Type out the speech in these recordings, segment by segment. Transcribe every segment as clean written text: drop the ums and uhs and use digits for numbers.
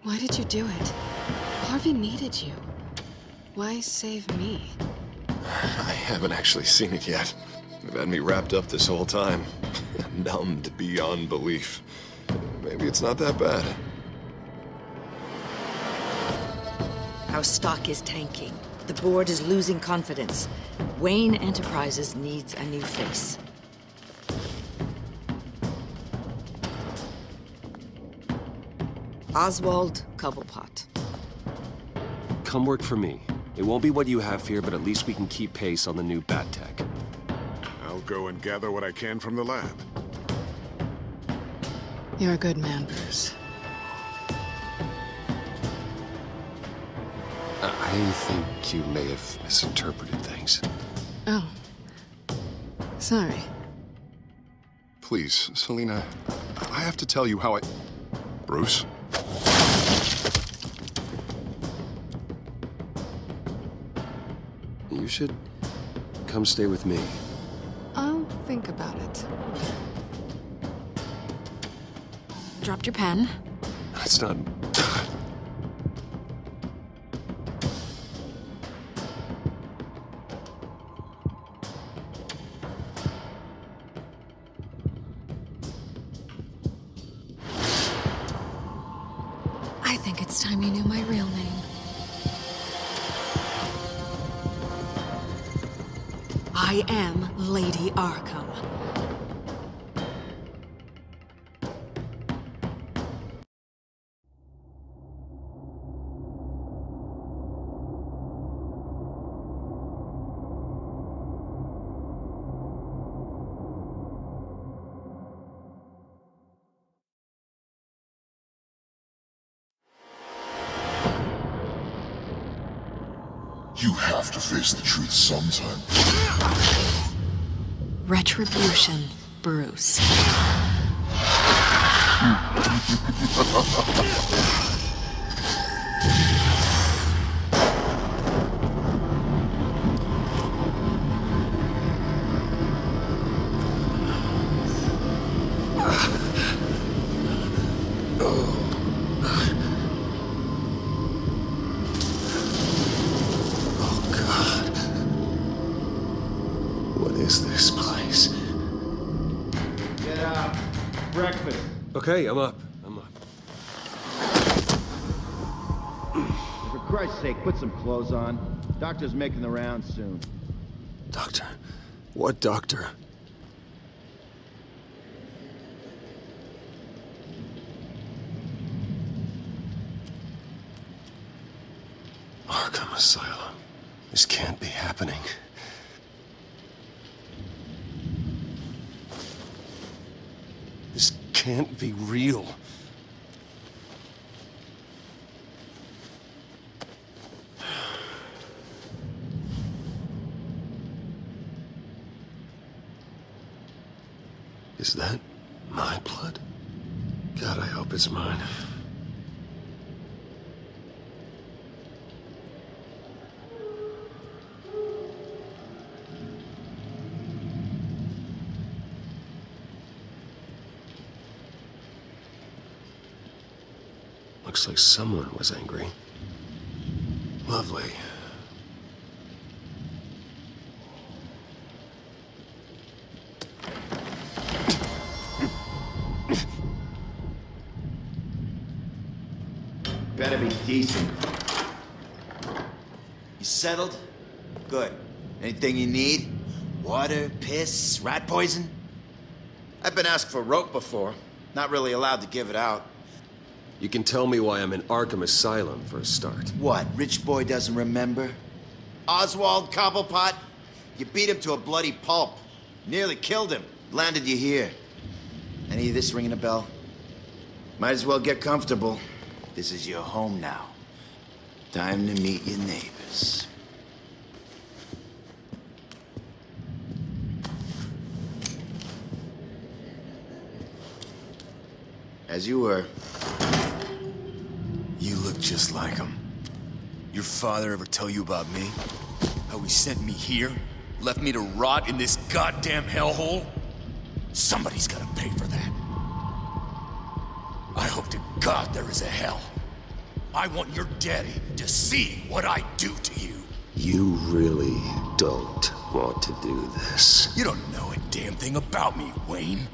Why did you do it? Harvey needed you. Why save me? I haven't actually seen it yet. They've had me wrapped up this whole time. Numbed beyond belief. Maybe it's not that bad. Our stock is tanking. The board is losing confidence. Wayne Enterprises needs a new face. Oswald Cobblepot. Come work for me. It won't be what you have here, but at least we can keep pace on the new bat tech. I'll go and gather what I can from the lab. You're a good man, Bruce. I think you may have misinterpreted things. Oh. Sorry. Please, Selina, I have to tell you how I... Bruce? You should come stay with me. I'll think about it. Dropped your pen. That's not... I think it's time you knew my real name. I am Lady Arkham. You have to face the truth sometime. Retribution, Bruce. What is this place? Get up. Breakfast. Okay, I'm up. I'm up. For Christ's sake, put some clothes on. Doctor's making the rounds soon. Doctor? What doctor? Arkham Asylum. This can't be happening. This can't be real. Is that my blood? God, I hope it's mine. Looks like someone was angry. Lovely. Better be decent. You settled? Good. Anything you need? Water, piss, rat poison? I've been asked for rope before. Not really allowed to give it out. You can tell me why I'm in Arkham Asylum for a start. What, rich boy doesn't remember? Oswald Cobblepot? You beat him to a bloody pulp. Nearly killed him. Landed you here. Any of this ringing a bell? Might as well get comfortable. This is your home now. Time to meet your neighbors. As you were. You look just like him. Your father ever tell you about me? How he sent me here? Left me to rot in this goddamn hellhole? Somebody's gotta pay for that. I hope to God there is a hell. I want your daddy to see what I do to you. You really don't want to do this. You don't know a damn thing about me, Wayne.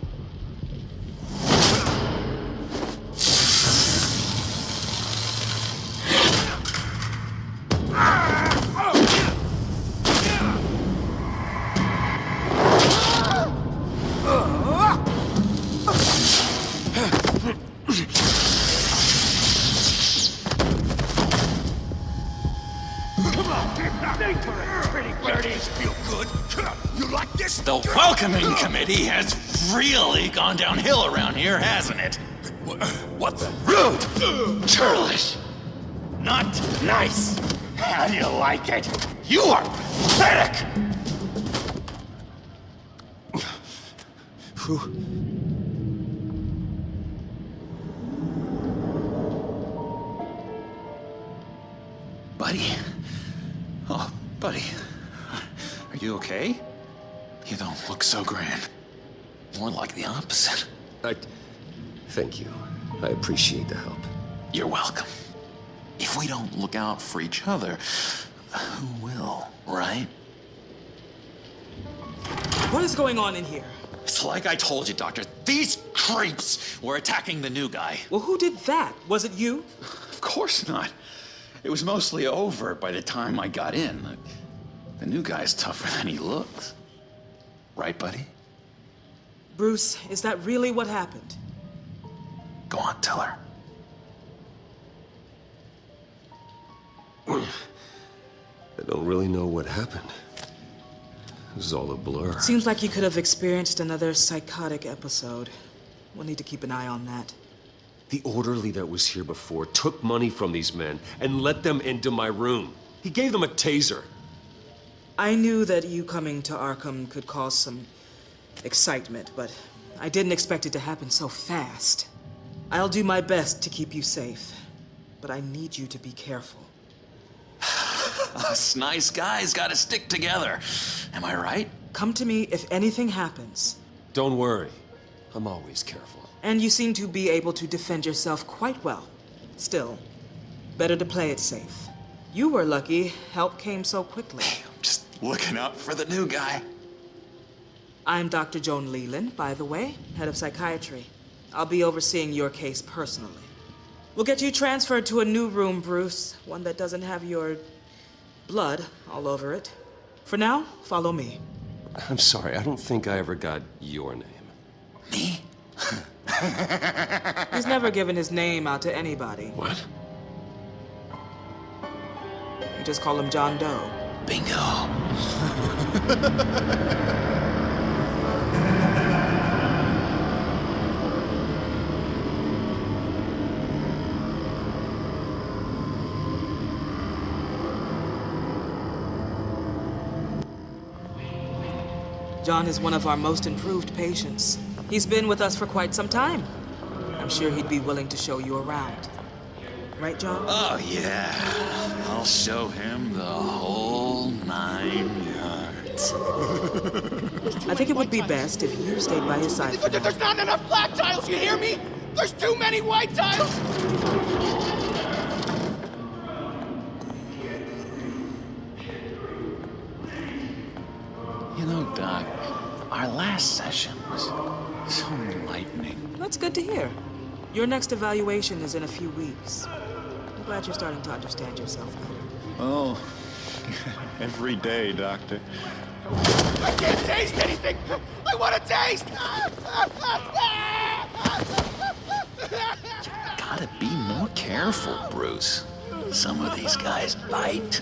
Feel good? You like this? The welcoming committee has really gone downhill around here, hasn't it? What the? Rude! Churlish! Not nice! How do you like it? You are pathetic! Buddy? Oh, buddy. Are you okay? You don't look so grand. More like the opposite. Thank you. I appreciate the help. You're welcome. If we don't look out for each other, who will, right? What is going on in here? It's like I told you, Doctor. These creeps were attacking the new guy. Well, who did that? Was it you? Of course not. It was mostly over by the time I got in. The new guy's tougher than he looks. Right, buddy? Bruce, is that really what happened? Go on, tell her. I don't really know what happened. This is all a blur. Seems like you could have experienced another psychotic episode. We'll need to keep an eye on that. The orderly that was here before took money from these men and let them into my room. He gave them a taser. I knew that you coming to Arkham could cause some excitement, but I didn't expect it to happen so fast. I'll do my best to keep you safe, but I need you to be careful. Us nice guys gotta stick together. Am I right? Come to me if anything happens. Don't worry. I'm always careful. And you seem to be able to defend yourself quite well. Still, better to play it safe. You were lucky help came so quickly. I'm just looking out for the new guy. I'm Dr. Joan Leland, by the way, head of psychiatry. I'll be overseeing your case personally. We'll get you transferred to a new room, Bruce. One that doesn't have your blood all over it. For now, follow me. I'm sorry, I don't think I ever got your name. Me? He's never given his name out to anybody. What? You just call him John Doe. Bingo. John is one of our most improved patients. He's been with us for quite some time. I'm sure he'd be willing to show you around. Right, John? Oh, yeah. I'll show him the whole 9 yards. I think it would be best if you stayed by his side. There's not enough black tiles, you hear me? There's too many white tiles! You know, Doc, our last session was so enlightening. That's good to hear. Your next evaluation is in a few weeks. I'm glad you're starting to understand yourself better. Oh, every day, Doctor. I can't taste anything! I want to taste! Gotta be more careful, Bruce. Some of these guys bite.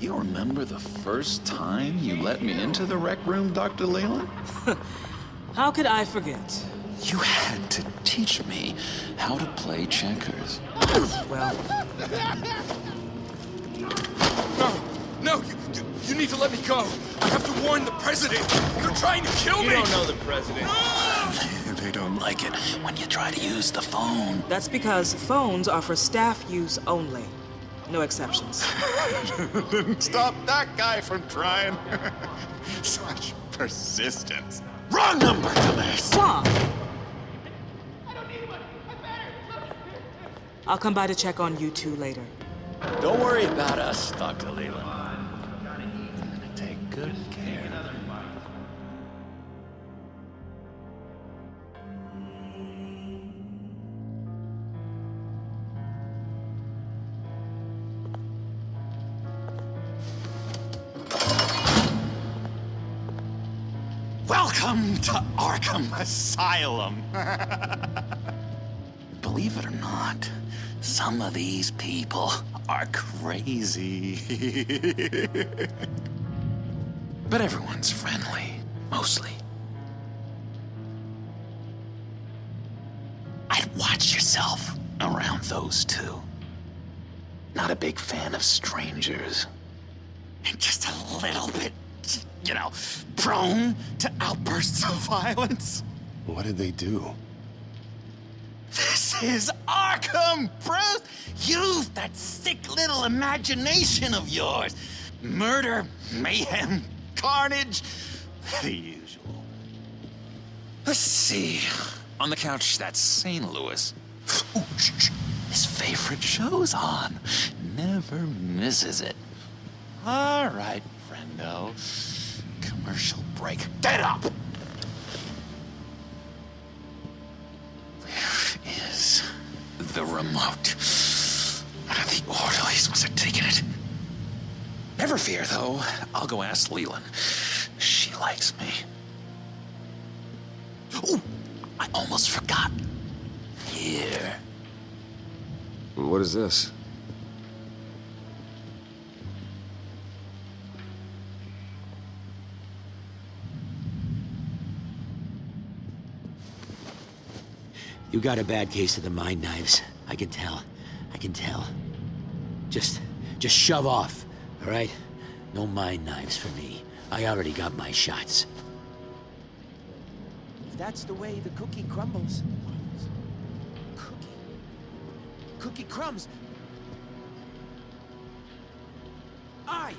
You remember the first time you let me into the rec room, Dr. Leland? How could I forget? You had to teach me how to play checkers. Well... No, you need to let me go. I have to warn the president. They're trying to kill me. You don't know the president. They don't like it when you try to use the phone. That's because phones are for staff use only. No exceptions. Didn't stop that guy from trying. Such persistence. Wrong number, dumbass! John! I'll come by to check on you two later. Don't worry about us, Dr. Leland. I'm gonna take good care. Welcome to Arkham Asylum. Believe it or not, some of these people are crazy. But everyone's friendly, mostly. I'd watch yourself around those two. Not a big fan of strangers. And just a little bit, you know, prone to outbursts of violence. What did they do? This is Arkham, Bruce! Use that sick little imagination of yours. Murder, mayhem, carnage, the usual. Let's see. On the couch, that's St. Louis. Ooh, shh. His favorite show's on. Never misses it. All right, friendo. Commercial break. Get up! Where is the remote? One of the orderlies must have taken it. Never fear, though. I'll go ask Leland. She likes me. Ooh, I almost forgot. Here. What is this? You got a bad case of the mind knives. I can tell. I can tell. Just shove off, all right? No mind knives for me. I already got my shots. If that's the way the cookie crumbles. Cookie crumbs. I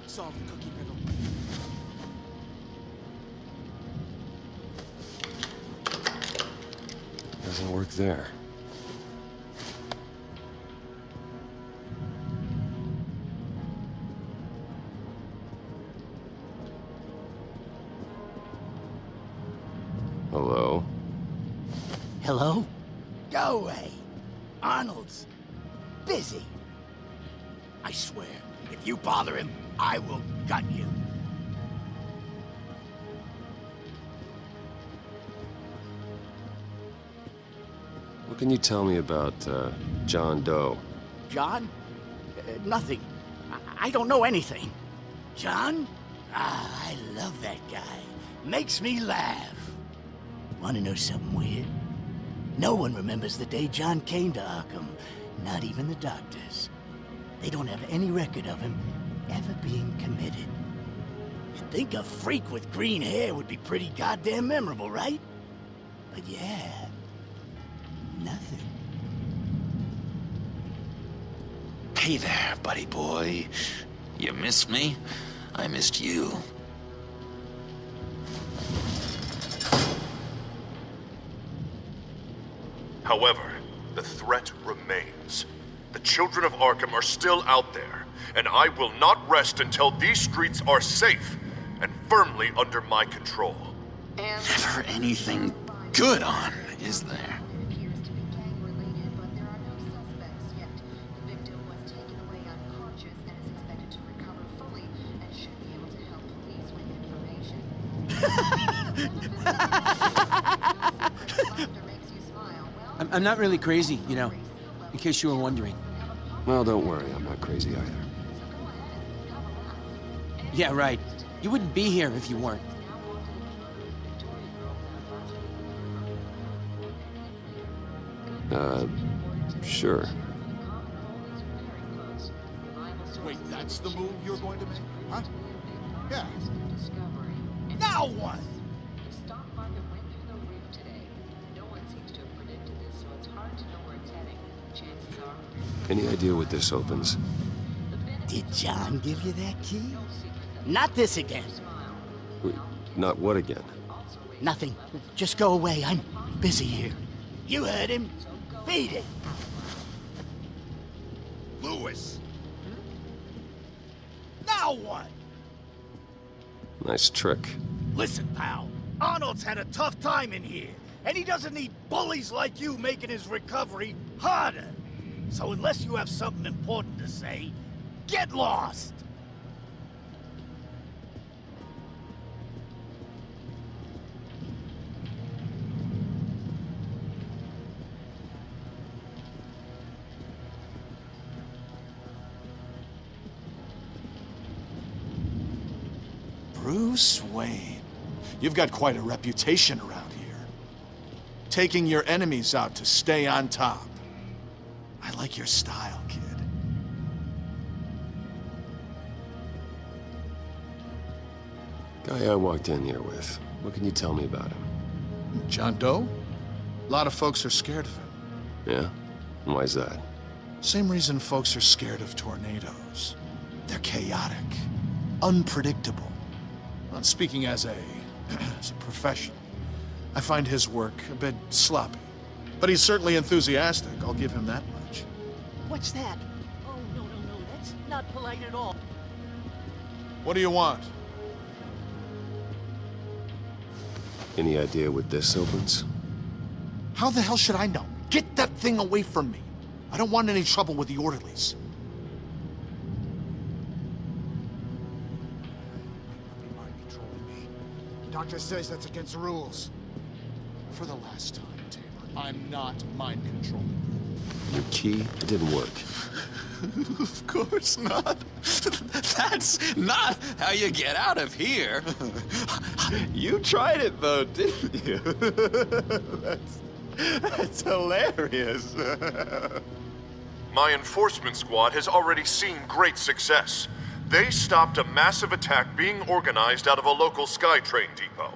solved the cookie riddle. Doesn't work there. Hello? Hello? Go away. Arnold's busy. I swear, if you bother him, I will gut you. What can you tell me about, John Doe? John? Nothing. I don't know anything. John? Ah, I love that guy. Makes me laugh. Want to know something weird? No one remembers the day John came to Arkham. Not even the doctors. They don't have any record of him ever being committed. You'd think a freak with green hair would be pretty goddamn memorable, right? But yeah, nothing. Hey there, buddy boy. You missed me? I missed you. However, the threat remains. The children of Arkham are still out there, and I will not rest until these streets are safe and firmly under my control. Never anything good on, is there? I'm not really crazy, you know, in case you were wondering. Well, don't worry, I'm not crazy either. Yeah, right. You wouldn't be here if you weren't. Sure. Wait, that's the move you're going to make? Huh? Yeah. Now what? The stock market went through the roof today. No one seems to have predicted this, so it's hard to know where it's heading. Chances are... Any idea what this opens? Did John give you that key? Not this again. Wait, not what again? Nothing. Just go away. I'm busy here. You heard him. Beat it. Lewis. Now what? Nice trick. Listen, pal. Arnold's had a tough time in here, and he doesn't need bullies like you making his recovery harder. So unless you have something important to say, get lost! Bruce Wayne. You've got quite a reputation around here. Taking your enemies out to stay on top. I like your style, kid. Guy I walked in here with. What can you tell me about him? John Doe? A lot of folks are scared of him. Yeah? And why's that? Same reason folks are scared of tornadoes. They're chaotic, unpredictable. Well, speaking as a professional, I find his work a bit sloppy. But he's certainly enthusiastic, I'll give him that much. What's that? Oh, no, that's not polite at all. What do you want? Any idea what this opens? How the hell should I know? Get that thing away from me. I don't want any trouble with the orderlies. Doctor says that's against the rules. For the last time, Taylor, I'm not mind controlling you. Your key, it didn't work. Of course not. That's not how you get out of here. You tried it though, didn't you? That's hilarious. My enforcement squad has already seen great success. They stopped a massive attack being organized out of a local SkyTrain depot.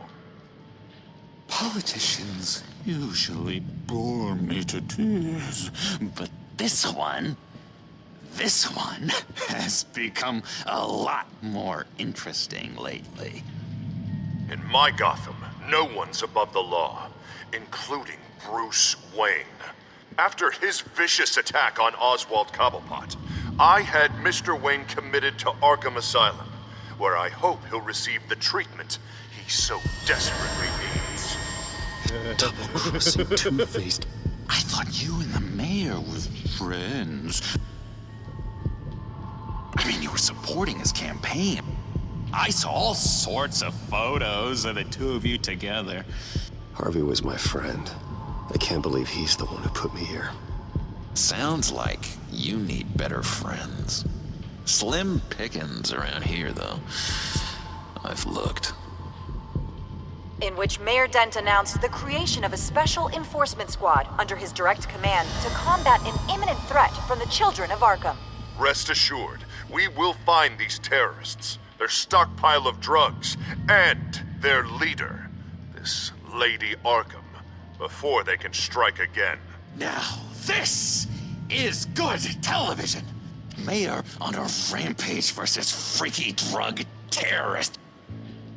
Politicians usually bore me to tears, but this one has become a lot more interesting lately. In my Gotham, no one's above the law, including Bruce Wayne. After his vicious attack on Oswald Cobblepot, I had Mr. Wayne committed to Arkham Asylum, where I hope he'll receive the treatment he so desperately needs. Double-crossing, two-faced. I thought you and the mayor were friends. I mean, you were supporting his campaign. I saw all sorts of photos of the two of you together. Harvey was my friend. I can't believe he's the one who put me here. Sounds like you need better friends. Slim pickings around here, though. I've looked. In which Mayor Dent announced the creation of a special enforcement squad under his direct command to combat an imminent threat from the children of Arkham. Rest assured, we will find these terrorists, their stockpile of drugs, and their leader, this Lady Arkham, before they can strike again. Now, this is good television. Mayor on a rampage versus freaky drug terrorist.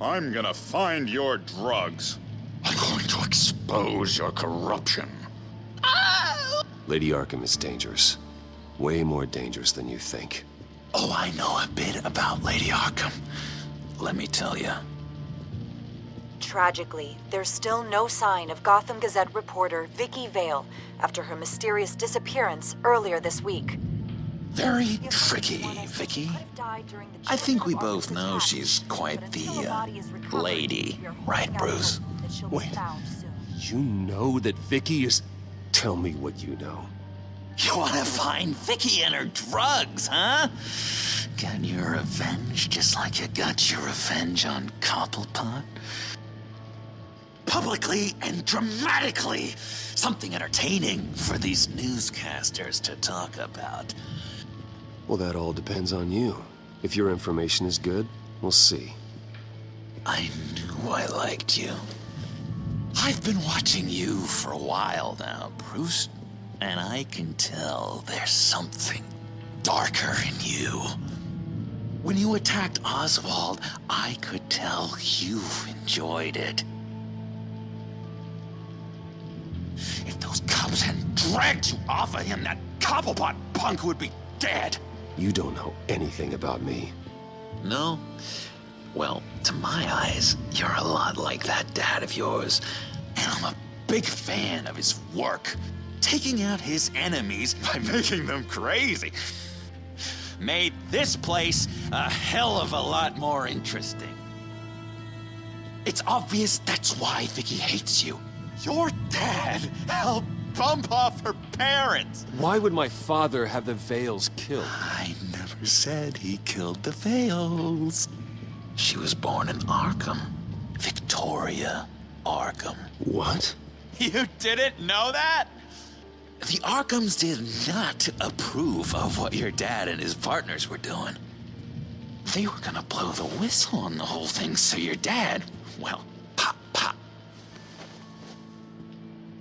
I'm gonna find your drugs. I'm going to expose your corruption. Lady Arkham is dangerous. Way more dangerous than you think. Oh, I know a bit about Lady Arkham. Let me tell you. Tragically, there's still no sign of Gotham Gazette reporter Vicky Vale after her mysterious disappearance earlier this week. Very tricky, Vicky. I think we both know she's quite the, lady. Right, Bruce? Wait, you know that Vicky is... Tell me what you know. You want to find Vicky and her drugs, huh? Get your revenge just like you got your revenge on Cobblepot? Publicly and dramatically. Something entertaining for these newscasters to talk about. Well, that all depends on you. If your information is good, we'll see. I knew I liked you. I've been watching you for a while now, Bruce. And I can tell there's something darker in you. When you attacked Oswald, I could tell you enjoyed it. ropes and dragged you off of him, that Cobblepot punk would be dead. You don't know anything about me. No? Well, to my eyes, you're a lot like that dad of yours. And I'm a big fan of his work. Taking out his enemies by making them crazy. Made this place a hell of a lot more interesting. It's obvious that's why Vicky hates you. Your dad helped bump off her parents. Why would my father have the Vales killed? I never said he killed the Vales. She was born in Arkham. Victoria Arkham. What? You didn't know that? The Arkhams did not approve of what your dad and his partners were doing. They were gonna blow the whistle on the whole thing, so your dad, well, pop.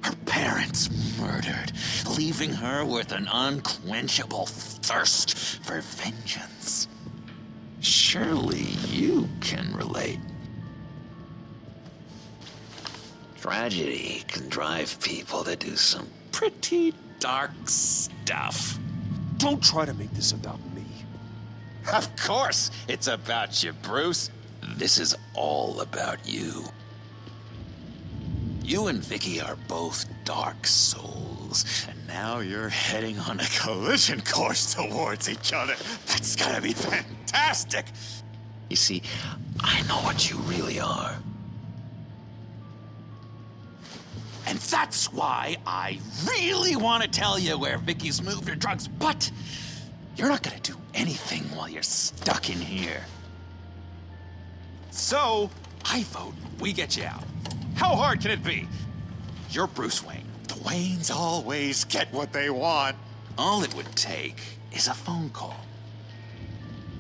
Her parents murdered, leaving her with an unquenchable thirst for vengeance. Surely you can relate. Tragedy can drive people to do some pretty dark stuff. Don't try to make this about me. Of course it's about you, Bruce. This is all about you. You and Vicky are both dark souls, and now you're heading on a collision course towards each other. That's gotta be fantastic! You see, I know what you really are. And that's why I really want to tell you where Vicky's moved her drugs, but you're not gonna do anything while you're stuck in here. So, I vote we get you out. How hard can it be? You're Bruce Wayne. The Waynes always get what they want. All it would take is a phone call.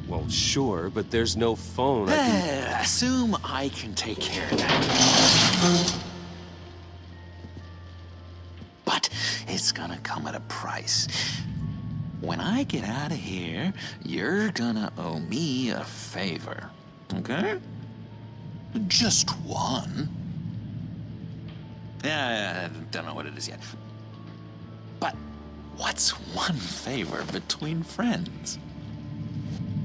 Well, sure, but there's no phone. Assume I can take care of that. But it's gonna come at a price. When I get out of here, you're gonna owe me a favor, okay? Just one. Yeah, I don't know what it is yet. But what's one favor between friends?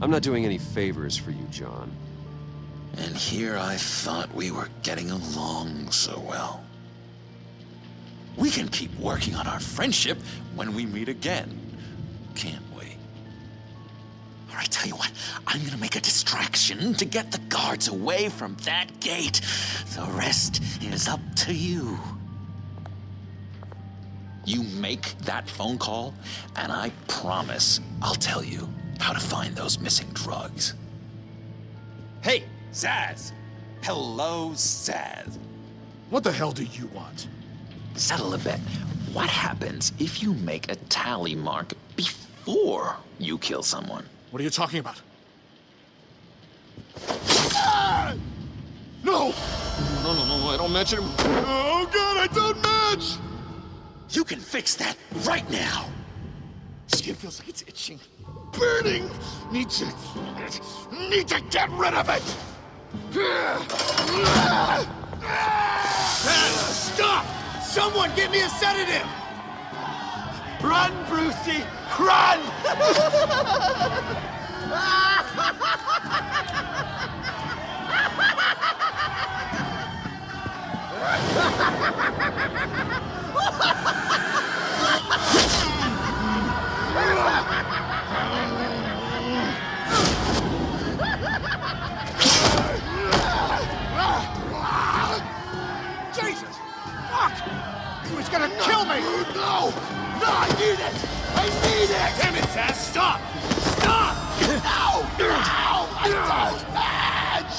I'm not doing any favors for you, John. And here I thought we were getting along so well. We can keep working on our friendship when we meet again, can't we? All right, tell you what, I'm gonna make a distraction to get the guards away from that gate. The rest is up to you. You make that phone call, and I promise I'll tell you how to find those missing drugs. Hey, Zaz! Hello, Zaz. What the hell do you want? Settle a bet. What happens if you make a tally mark before you kill someone? What are you talking about? Ah! No! No, I don't match him. Oh, God, I don't match! You can fix that right now. Skin feels like it's itching. Burning! Need to get rid of it! Stop! Someone get me a sedative! Run, Brucey! Run! Jesus! Fuck! He was gonna kill me! No! No, I need it! I need it! Damn it, Zaz, stop! Stop! No! No! I don't match!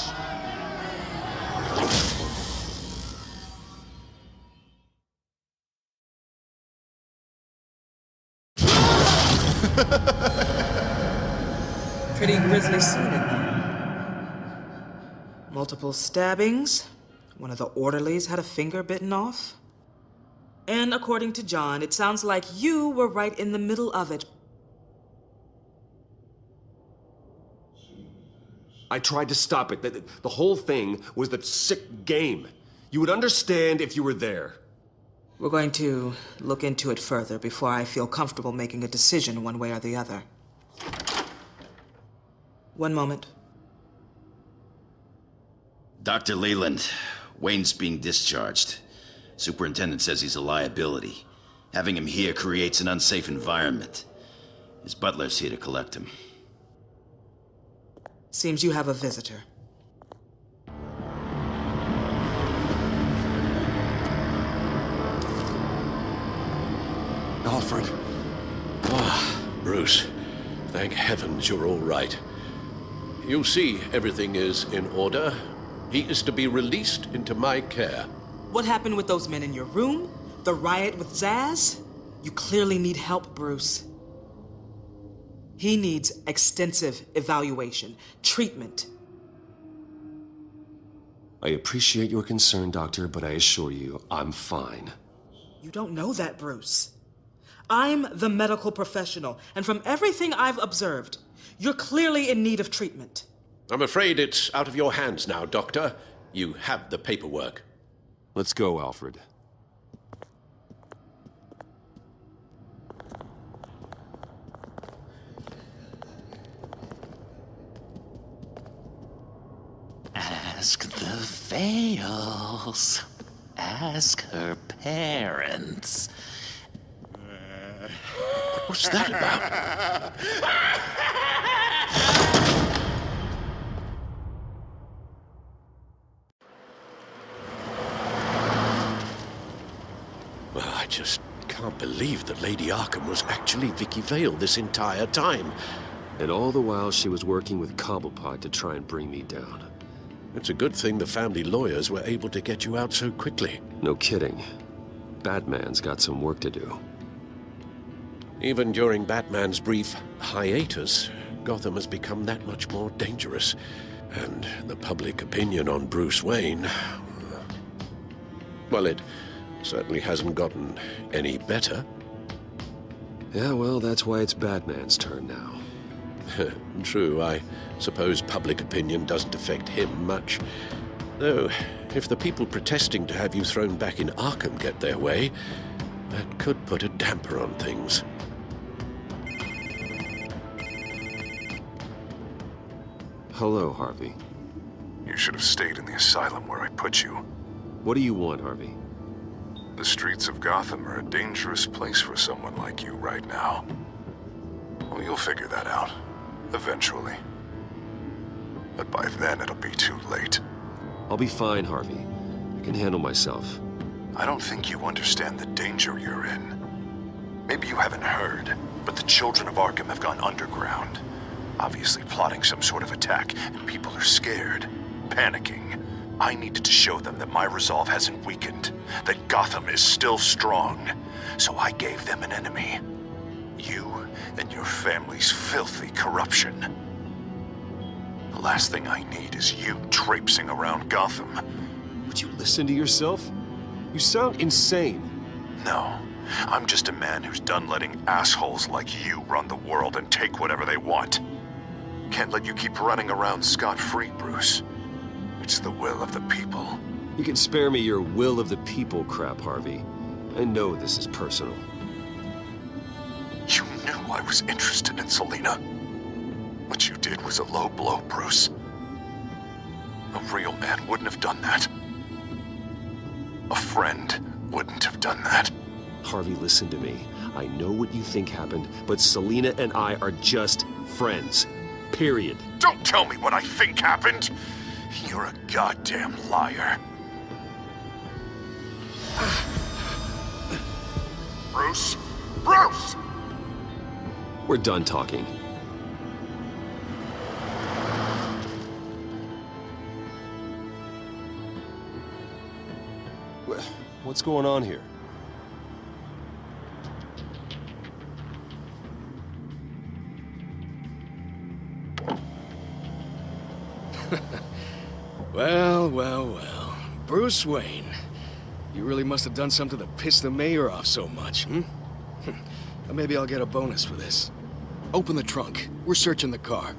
Pretty grisly scene in there. Multiple stabbings. One of the orderlies had a finger bitten off. And according to John, it sounds like you were right in the middle of it. I tried to stop it. The whole thing was the sick game. You would understand if you were there. We're going to look into it further before I feel comfortable making a decision one way or the other. One moment. Dr. Leland, Wayne's being discharged. Superintendent says he's a liability. Having him here creates an unsafe environment. His butler's here to collect him. Seems you have a visitor. Alfred. Ah, Bruce. Thank heavens you're all right. You see, everything is in order. He is to be released into my care. What happened with those men in your room? The riot with Zaz? You clearly need help, Bruce. He needs extensive evaluation, treatment. I appreciate your concern, Doctor, but I assure you, I'm fine. You don't know that, Bruce. I'm the medical professional, and from everything I've observed, you're clearly in need of treatment. I'm afraid it's out of your hands now, Doctor. You have the paperwork. Let's go, Alfred. Ask the Vales. Ask her parents. What's that about? Well, I just can't believe that Lady Arkham was actually Vicky Vale this entire time. And all the while she was working with Cobblepot to try and bring me down. It's a good thing the family lawyers were able to get you out so quickly. No kidding. Batman's got some work to do. Even during Batman's brief hiatus, Gotham has become that much more dangerous. And the public opinion on Bruce Wayne... well, it certainly hasn't gotten any better. Yeah, well, that's why it's Batman's turn now. True, I suppose public opinion doesn't affect him much. Though, if the people protesting to have you thrown back in Arkham get their way, that could put a damper on things. Hello, Harvey. You should have stayed in the asylum where I put you. What do you want, Harvey? The streets of Gotham are a dangerous place for someone like you right now. Well, you'll figure that out. Eventually. But by then, it'll be too late. I'll be fine, Harvey. I can handle myself. I don't think you understand the danger you're in. Maybe you haven't heard, but the children of Arkham have gone underground. Obviously plotting some sort of attack, and people are scared, panicking. I needed to show them that my resolve hasn't weakened, that Gotham is still strong. So I gave them an enemy. You and your family's filthy corruption. The last thing I need is you traipsing around Gotham. Would you listen to yourself? You sound insane. No, I'm just a man who's done letting assholes like you run the world and take whatever they want. Can't let you keep running around scot-free, Bruce. It's the will of the people. You can spare me your will of the people crap, Harvey. I know this is personal. You knew I was interested in Selina. What you did was a low blow, Bruce. A real man wouldn't have done that. A friend wouldn't have done that. Harvey, listen to me. I know what you think happened, but Selina and I are just friends. Period. Don't tell me what I think happened! You're a goddamn liar. Bruce? Bruce! We're done talking. What's going on here? Well. Bruce Wayne. You really must have done something to piss the mayor off so much, hmm? Maybe I'll get a bonus for this. Open the trunk. We're searching the car.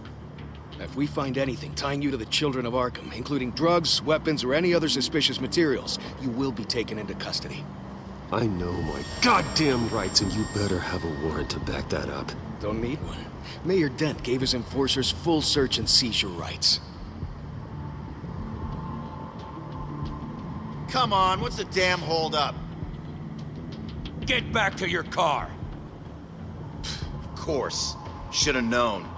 If we find anything tying you to the children of Arkham, including drugs, weapons, or any other suspicious materials, you will be taken into custody. I know my goddamn rights, and you better have a warrant to back that up. Don't need one. Mayor Dent gave his enforcers full search and seizure rights. Come on, what's the damn holdup? Get back to your car. Of course. Should have known.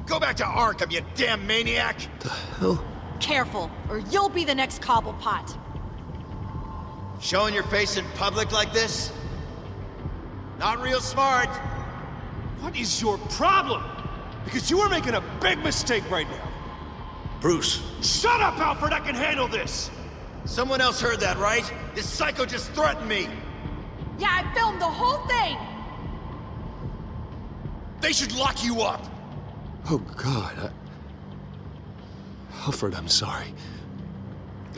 Go back to Arkham, you damn maniac! The hell? Careful, or you'll be the next Cobblepot. Showing your face in public like this? Not real smart. What is your problem? Because you are making a big mistake right now. Bruce. Shut up, Alfred! I can handle this! Someone else heard that, right? This psycho just threatened me! Yeah, I filmed the whole thing! They should lock you up! Oh, God, Alfred, I'm sorry.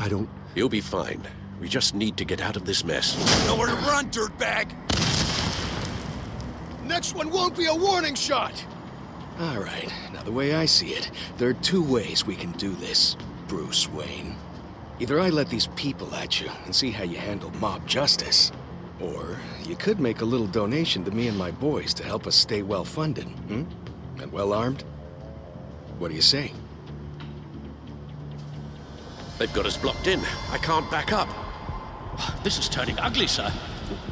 I don't... You'll be fine. We just need to get out of this mess. Nowhere to run, dirtbag! Next one won't be a warning shot! All right, now the way I see it, there are two ways we can do this, Bruce Wayne. Either I let these people at you and see how you handle mob justice, or you could make a little donation to me and my boys to help us stay well-funded, and well-armed. What do you say? They've got us blocked in. I can't back up. This is turning ugly, sir.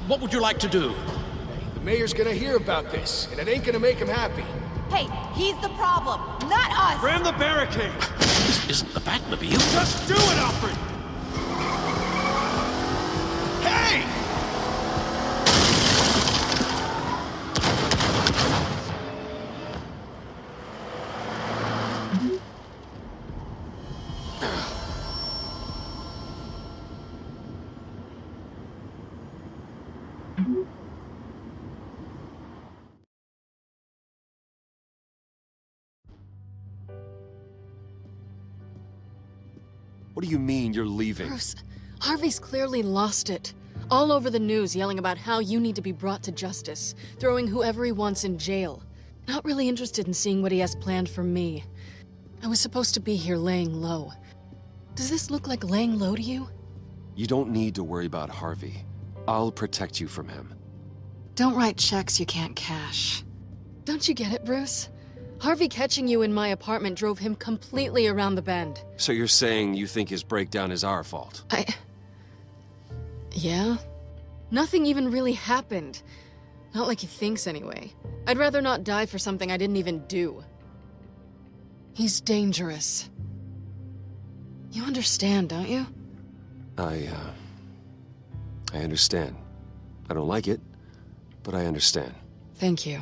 What would you like to do? Hey, the mayor's gonna hear about this, and it ain't gonna make him happy. Hey, he's the problem, not us! Ram the barricade! This isn't the Batmobile. Just do it, Alfred! Hey! What do you mean you're leaving? Bruce, Harvey's clearly lost it. All over the news yelling about how you need to be brought to justice, throwing whoever he wants in jail. Not really interested in seeing what he has planned for me. I was supposed to be here laying low. Does this look like laying low to you? You don't need to worry about Harvey. I'll protect you from him. Don't write checks you can't cash. Don't you get it, Bruce? Harvey catching you in my apartment drove him completely around the bend. So you're saying you think his breakdown is our fault? Yeah? Nothing even really happened. Not like he thinks, anyway. I'd rather not die for something I didn't even do. He's dangerous. You understand, don't you? I understand. I don't like it, but I understand. Thank you.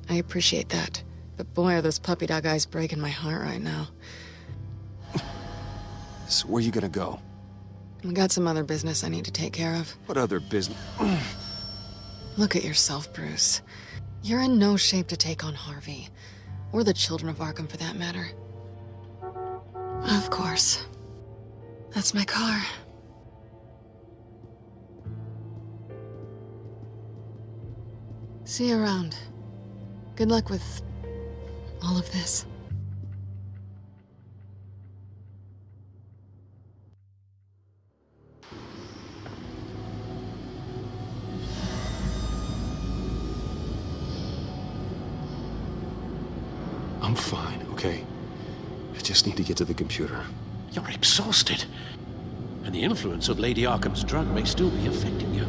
I appreciate that. But boy, are those puppy dog eyes breaking my heart right now. So where are you gonna go? I got some other business I need to take care of. What other business? Look at yourself, Bruce. You're in no shape to take on Harvey. Or the children of Arkham, for that matter. Of course. That's my car. See you around. Good luck with all of this. I'm fine, okay? I just need to get to the computer. You're exhausted. And the influence of Lady Arkham's drug may still be affecting you.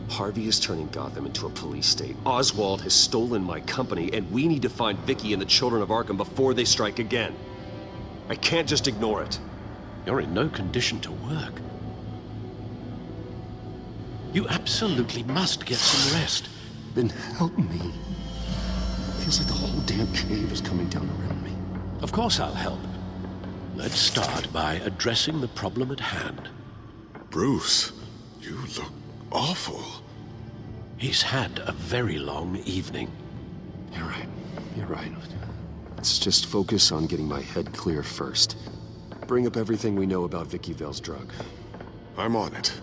Harvey is turning Gotham into a police state. Oswald has stolen my company, and we need to find Vicky and the children of Arkham before they strike again. I can't just ignore it. You're in no condition to work. You absolutely must get some rest. Then help me. Feels like the whole damn cave is coming down around me. Of course I'll help. Let's start by addressing the problem at hand. Bruce, you look awful. He's had a very long evening. You're right. You're right. Let's just focus on getting my head clear first. Bring up everything we know about Vicky Vale's drug. I'm on it.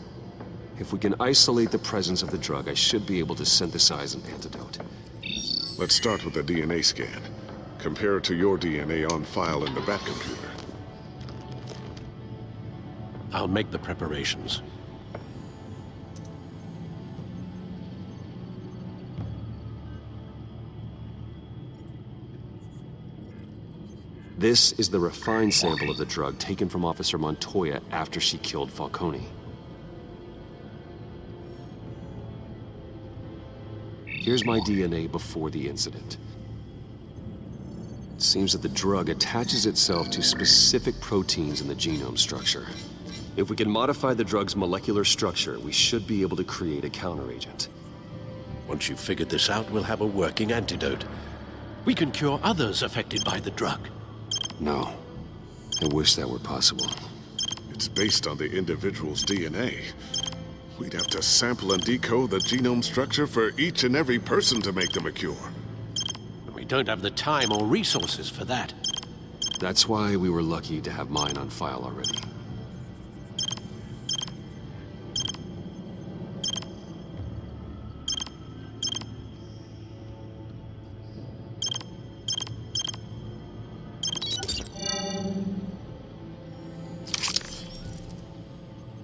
If we can isolate the presence of the drug, I should be able to synthesize an antidote. Let's start with a DNA scan. Compare it to your DNA on file in the Batcomputer. I'll make the preparations. This is the refined sample of the drug taken from Officer Montoya after she killed Falcone. Here's my DNA before the incident. It seems that the drug attaches itself to specific proteins in the genome structure. If we can modify the drug's molecular structure, we should be able to create a counteragent. Once you've figured this out, we'll have a working antidote. We can cure others affected by the drug. No. I wish that were possible. It's based on the individual's DNA. We'd have to sample and decode the genome structure for each and every person to make them a cure. We don't have the time or resources for that. That's why we were lucky to have mine on file already.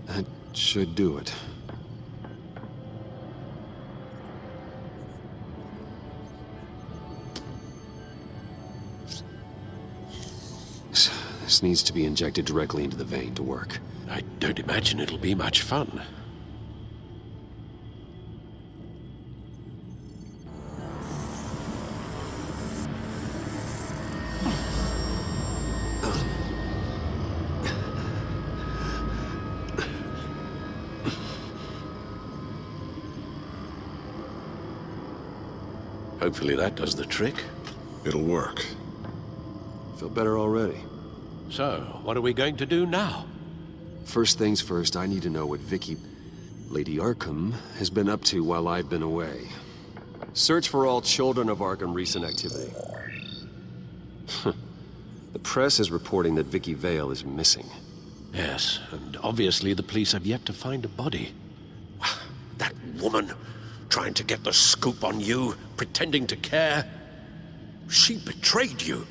That should do it. This needs to be injected directly into the vein to work. I don't imagine it'll be much fun. Hopefully that does the trick. It'll work. Feel better already. So, what are we going to do now? First things first, I need to know what Vicky, Lady Arkham, has been up to while I've been away. Search for all children of Arkham recent activity. The press is reporting that Vicky Vale is missing. Yes, and obviously the police have yet to find a body. That woman, trying to get the scoop on you, pretending to care. She betrayed you.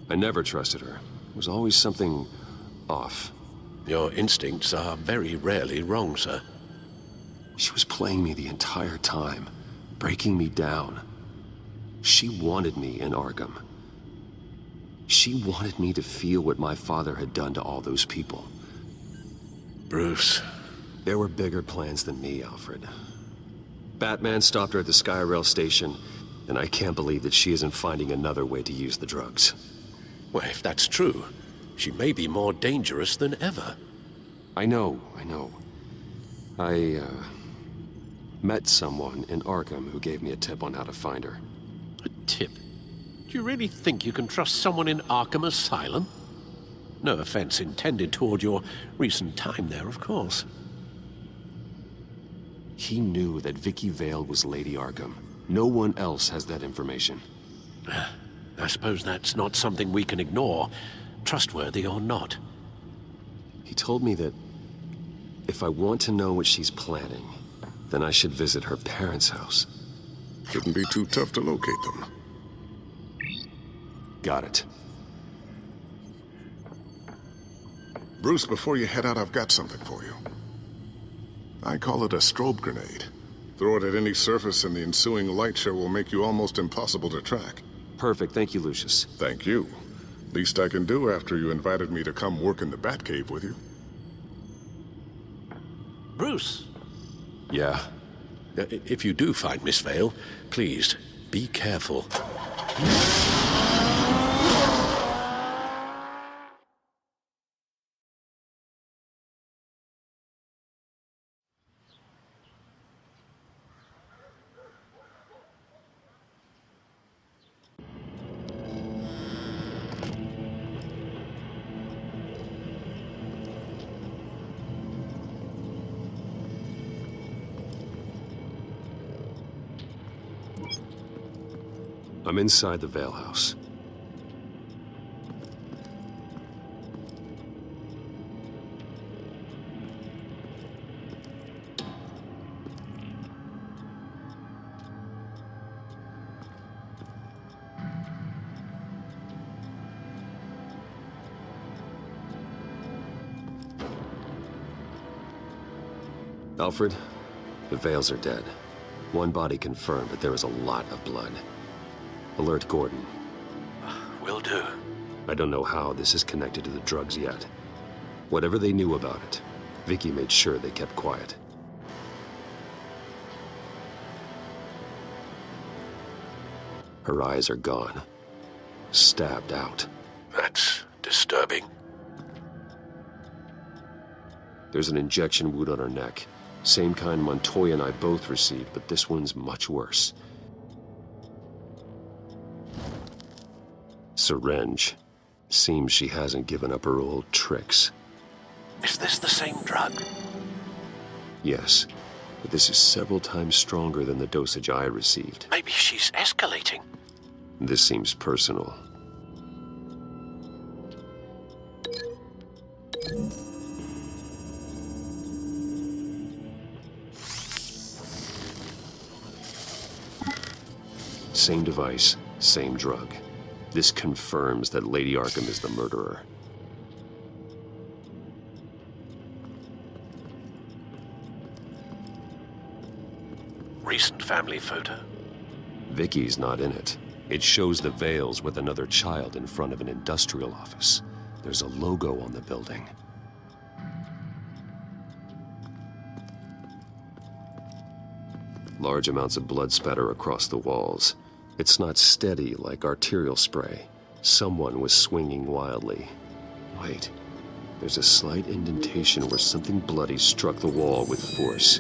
I never trusted her. There was always something off. Your instincts are very rarely wrong, sir. She was playing me the entire time, breaking me down. She wanted me in Arkham. She wanted me to feel what my father had done to all those people. Bruce. There were bigger plans than me, Alfred. Batman stopped her at the Skyrail station, and I can't believe that she isn't finding another way to use the drugs. Well, if that's true, she may be more dangerous than ever. I know. I met someone in Arkham who gave me a tip on how to find her. A tip? Do you really think you can trust someone in Arkham Asylum? No offense intended toward your recent time there, of course. He knew that Vicky Vale was Lady Arkham. No one else has that information. I suppose that's not something we can ignore, trustworthy or not. He told me that if I want to know what she's planning, then I should visit her parents' house. Shouldn't be too tough to locate them. Got it. Bruce, before you head out, I've got something for you. I call it a strobe grenade. Throw it at any surface and the ensuing light show will make you almost impossible to track. Perfect. Thank you, Lucius. Thank you. Least I can do after you invited me to come work in the Batcave with you. Bruce! Yeah? If you do find Miss Vale, please, be careful. I'm inside the Vale house. Alfred, the Vales are dead. One body confirmed, but there was a lot of blood. Alert Gordon. Will do. I don't know how this is connected to the drugs yet. Whatever they knew about it, Vicky made sure they kept quiet. Her eyes are gone. Stabbed out. That's disturbing. There's an injection wound on her neck. Same kind Montoya and I both received, but this one's much worse. Syringe. Seems she hasn't given up her old tricks. Is this the same drug? Yes, but this is several times stronger than the dosage I received. Maybe she's escalating. This seems personal. Same device, same drug. This confirms that Lady Arkham is the murderer. Recent family photo? Vicky's not in it. It shows the Vales with another child in front of an industrial office. There's a logo on the building. Large amounts of blood spatter across the walls. It's not steady like arterial spray. Someone was swinging wildly. Wait, there's a slight indentation where something bloody struck the wall with force.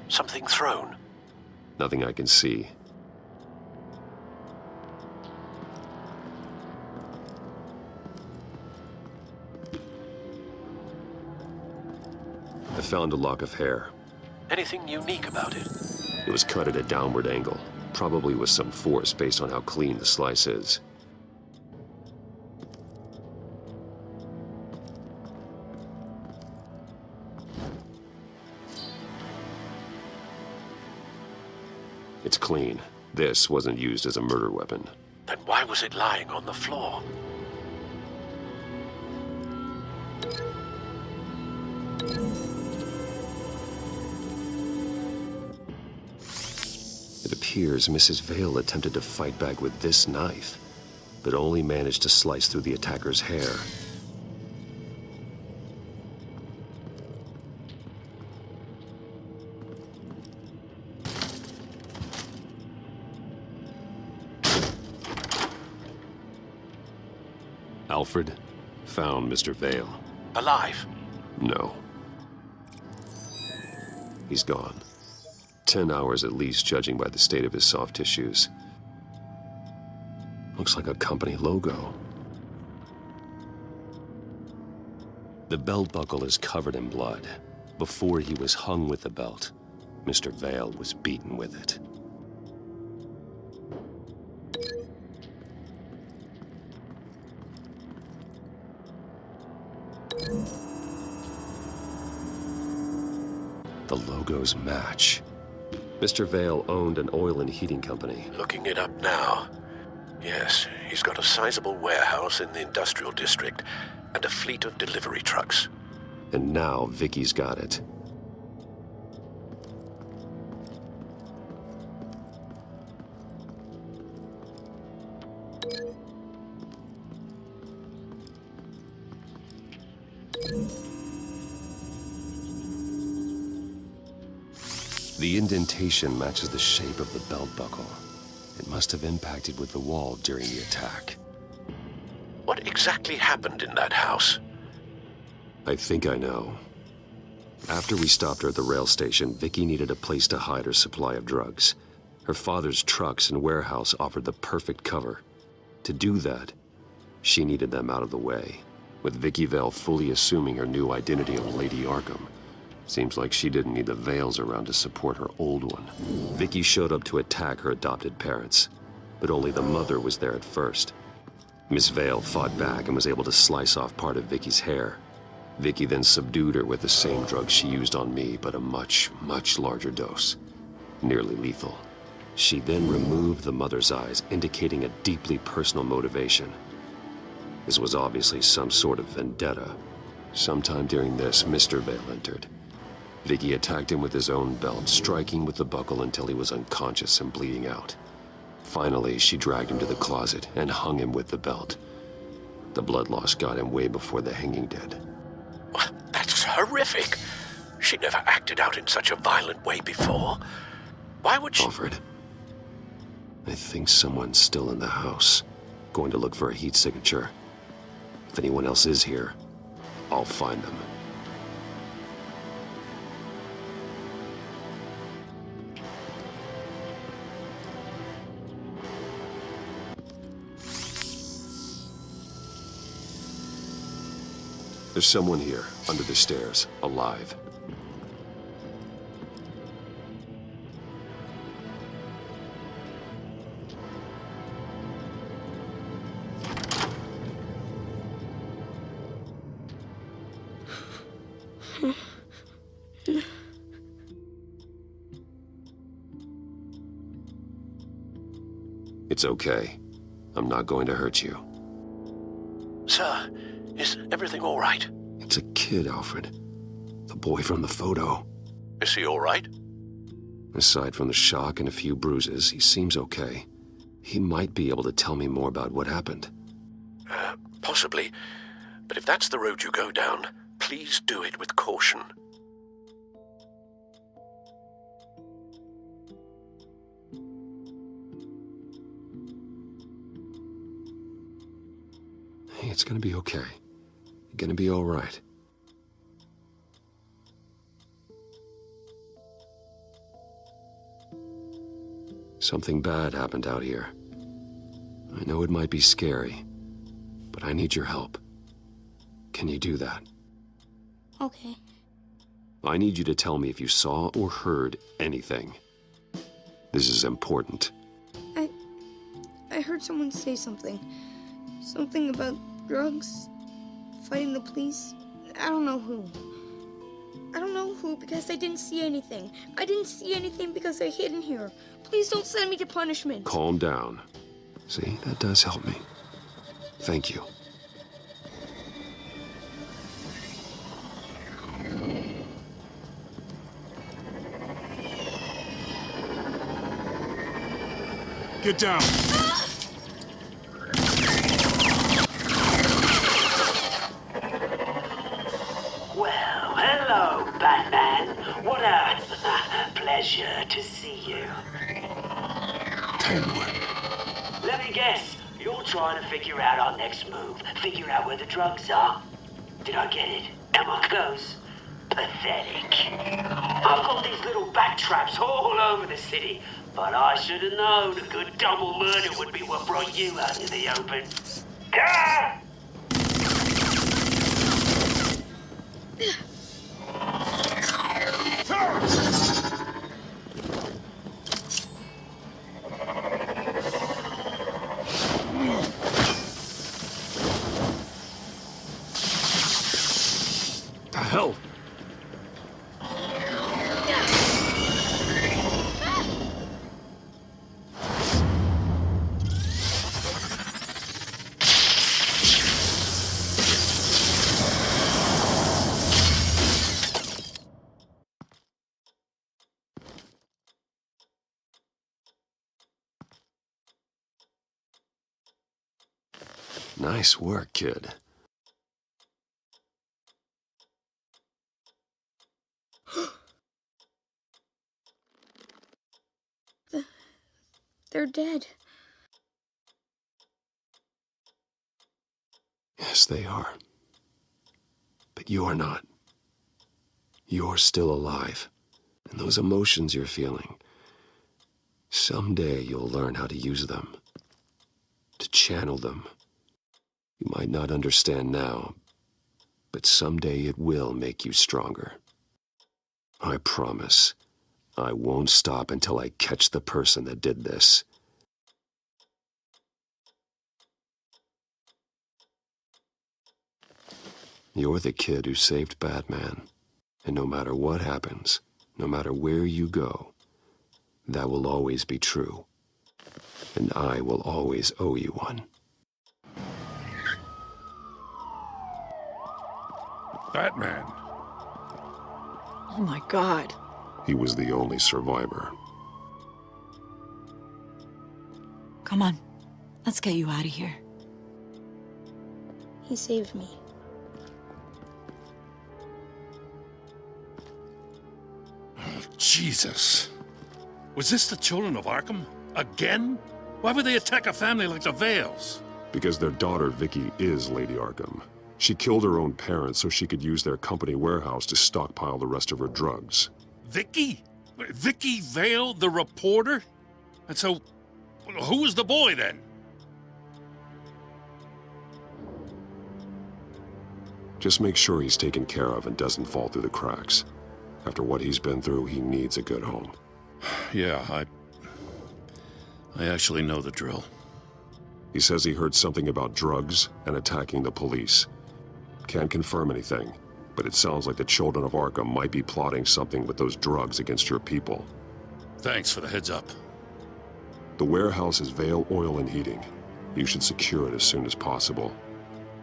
Something thrown? Nothing I can see. I found a lock of hair. Anything unique about it? It was cut at a downward angle, probably with some force based on how clean the slice is. It's clean. This wasn't used as a murder weapon. Then why was it lying on the floor? It appears Mrs. Vale attempted to fight back with this knife, but only managed to slice through the attacker's hair. Alfred found Mr. Vale. Alive? No. He's gone. 10 hours at least, judging by the state of his soft tissues. Looks like a company logo. The belt buckle is covered in blood. Before he was hung with the belt, Mr. Vale was beaten with it. The logos match. Mr. Vale owned an oil and heating company. Looking it up now. Yes, he's got a sizable warehouse in the industrial district and a fleet of delivery trucks. And now Vicky's got it. The indentation matches the shape of the belt buckle. It must have impacted with the wall during the attack. What exactly happened in that house? I think I know. After we stopped her at the rail station, Vicky needed a place to hide her supply of drugs. Her father's trucks and warehouse offered the perfect cover. To do that, she needed them out of the way. With Vicky Vale fully assuming her new identity of Lady Arkham, seems like she didn't need the Vales around to support her old one. Vicky showed up to attack her adopted parents, but only the mother was there at first. Miss Vale fought back and was able to slice off part of Vicky's hair. Vicky then subdued her with the same drug she used on me, but a much, much larger dose. Nearly lethal. She then removed the mother's eyes, indicating a deeply personal motivation. This was obviously some sort of vendetta. Sometime during this, Mr. Vale entered. Vicky attacked him with his own belt, striking with the buckle until he was unconscious and bleeding out. Finally, she dragged him to the closet and hung him with the belt. The blood loss got him way before the hanging did. That's horrific. She never acted out in such a violent way before. Why would she... Alfred, I think someone's still in the house. Going to look for a heat signature. If anyone else is here, I'll find them. There's someone here, under the stairs, alive. It's okay. I'm not going to hurt you. Sir, is everything all right? It's a kid, Alfred. The boy from the photo. Is he all right? Aside from the shock and a few bruises, he seems okay. He might be able to tell me more about what happened. Possibly. But if that's the road you go down, please do it with caution. Hey, it's gonna be okay. You're gonna be all right. Something bad happened out here. I know it might be scary, but I need your help. Can you do that? Okay. I need you to tell me if you saw or heard anything. This is important. I heard someone say something. Something about drugs, fighting the police. I don't know who. I don't know who because I didn't see anything. I didn't see anything because I hid in here. Please don't send me to punishment. Calm down. See, that does help me. Thank you. Get down. Well, hello, Batman. What a pleasure to see you. Penguin. Let me guess. You're trying to figure out our next move. Figure out where the drugs are. Did I get it? Am I close? Pathetic. I've got these little bat traps all over the city, but I should have known a good double murder would be what brought you out in the open. Ah! The hell? Nice work, kid. They're dead. Yes, they are. But you're not. You're still alive. And those emotions you're feeling, someday you'll learn how to use them. To channel them. You might not understand now, but someday it will make you stronger. I promise. I won't stop until I catch the person that did this. You're the kid who saved Batman. And no matter what happens, no matter where you go, that will always be true. And I will always owe you one. Batman. Oh my God. He was the only survivor. Come on. Let's get you out of here. He saved me. Jesus. Was this the children of Arkham? Again? Why would they attack a family like the Vales? Because their daughter, Vicky, is Lady Arkham. She killed her own parents so she could use their company warehouse to stockpile the rest of her drugs. Vicky? Vicky Vale, the reporter? And so, who was the boy then? Just make sure he's taken care of and doesn't fall through the cracks. After what he's been through, he needs a good home. Yeah, I actually know the drill. He says he heard something about drugs and attacking the police. Can't confirm anything, but it sounds like the children of Arkham might be plotting something with those drugs against your people. Thanks for the heads up. The warehouse is Vale Oil and Heating. You should secure it as soon as possible.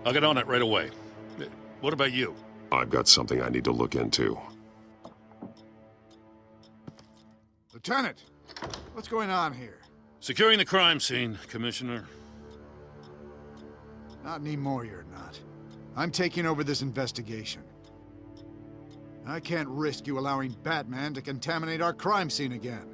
I'll get on it right away. What about you? I've got something I need to look into. Lieutenant, what's going on here? Securing the crime scene, Commissioner. Not anymore, you're not. I'm taking over this investigation. I can't risk you allowing Batman to contaminate our crime scene again.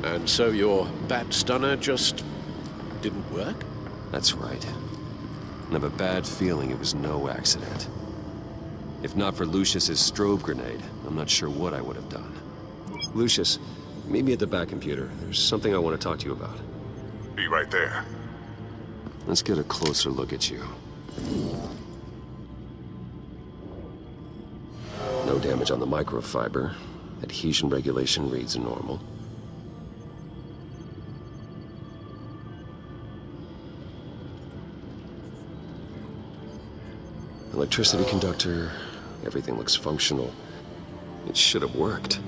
And so your bat stunner just didn't work? That's right. I have a bad feeling it was no accident. If not for Lucius's strobe grenade, I'm not sure what I would have done. Lucius, meet me at the back computer. There's something I want to talk to you about. Be right there. Let's get a closer look at you. No damage on the microfiber. Adhesion regulation reads normal. Electricity conductor, everything looks functional. It should have worked.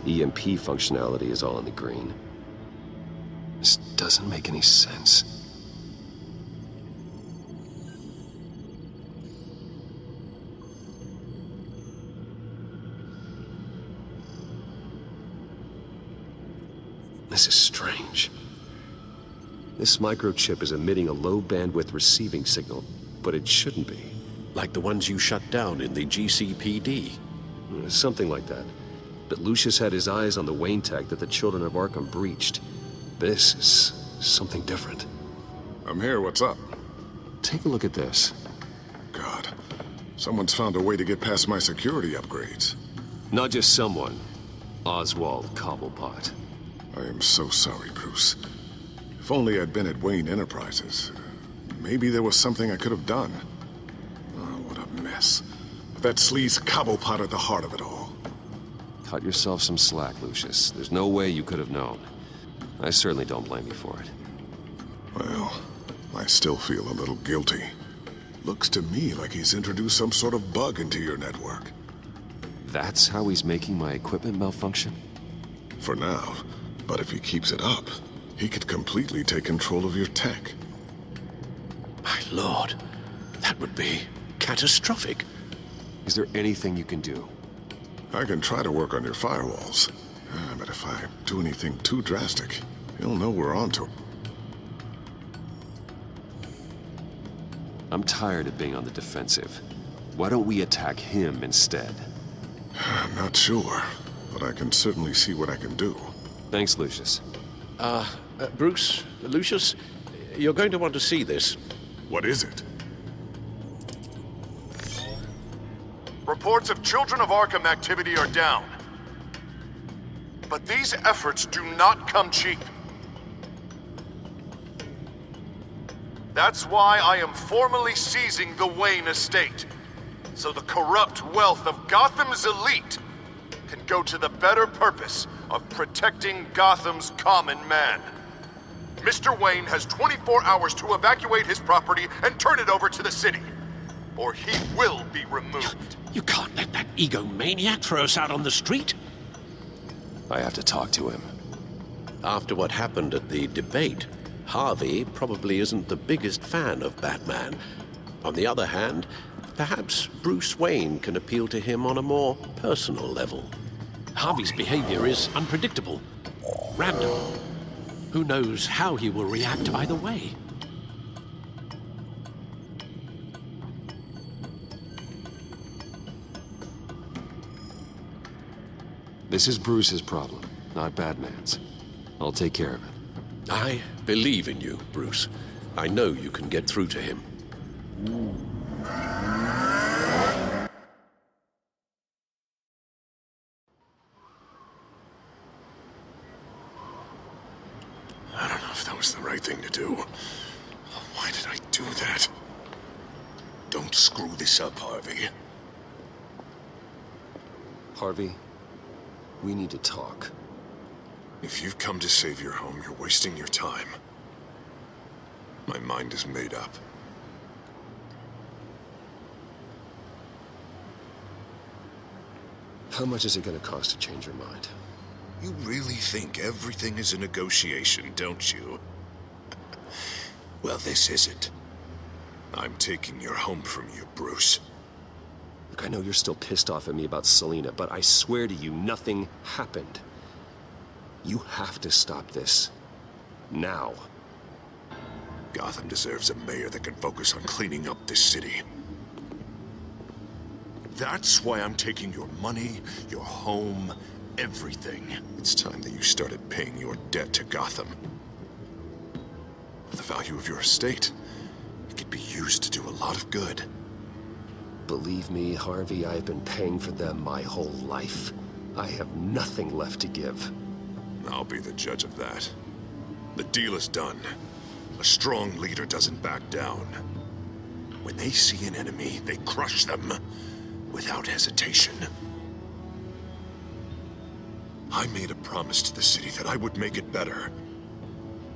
EMP functionality is all in the green. This doesn't make any sense. This is strange. This microchip is emitting a low bandwidth receiving signal, but it shouldn't be. Like the ones you shut down in the GCPD. Something like that. But Lucius had his eyes on the Wayne tech that the children of Arkham breached. This is something different. I'm here, what's up? Take a look at this. God, someone's found a way to get past my security upgrades. Not just someone. Oswald Cobblepot. I am so sorry, Bruce. If only I'd been at Wayne Enterprises. Maybe there was something I could have done. Oh, what a mess. That sleaze Cobblepot at the heart of it all. Cut yourself some slack, Lucius. There's no way you could have known. I certainly don't blame you for it. Well, I still feel a little guilty. Looks to me like he's introduced some sort of bug into your network. That's how he's making my equipment malfunction? For now. But if he keeps it up, he could completely take control of your tech. My lord, that would be catastrophic. Is there anything you can do? I can try to work on your firewalls. But if I do anything too drastic, he'll know we're onto him. I'm tired of being on the defensive. Why don't we attack him instead? I'm not sure, but I can certainly see what I can do. Thanks, Lucius. Bruce, Lucius, you're going to want to see this. What is it? Reports of Children of Arkham activity are down. But these efforts do not come cheap. That's why I am formally seizing the Wayne estate, so the corrupt wealth of Gotham's elite can go to the better purpose of protecting Gotham's common man. Mr. Wayne has 24 hours to evacuate his property and turn it over to the city, or he will be removed. You can't let that egomaniac throw us out on the street. I have to talk to him. after what happened at the debate, Harvey probably isn't the biggest fan of Batman. On the other hand, perhaps Bruce Wayne can appeal to him on a more personal level. Harvey's behavior is unpredictable, random. Who knows how he will react either way? This is Bruce's problem, not Batman's. I'll take care of it. I believe in you, Bruce. I know you can get through to him. I don't know if that was the right thing to do. Why did I do that? Don't screw this up, Harvey. Harvey, we need to talk. If you've come to save your home, you're wasting your time. My mind is made up. How much is it going to cost to change your mind? You really think everything is a negotiation, don't you? Well, this isn't. I'm taking your home from you, Bruce. Look, I know you're still pissed off at me about Selina, but I swear to you, nothing happened. You have to stop this. Now. Gotham deserves a mayor that can focus on cleaning up this city. That's why I'm taking your money, your home, everything. It's time that you started paying your debt to Gotham. For the value of your estate, it could be used to do a lot of good. Believe me, Harvey, I've been paying for them my whole life. I have nothing left to give. I'll be the judge of that. The deal is done. A strong leader doesn't back down. When they see an enemy, they crush them without hesitation. I made a promise to the city that I would make it better.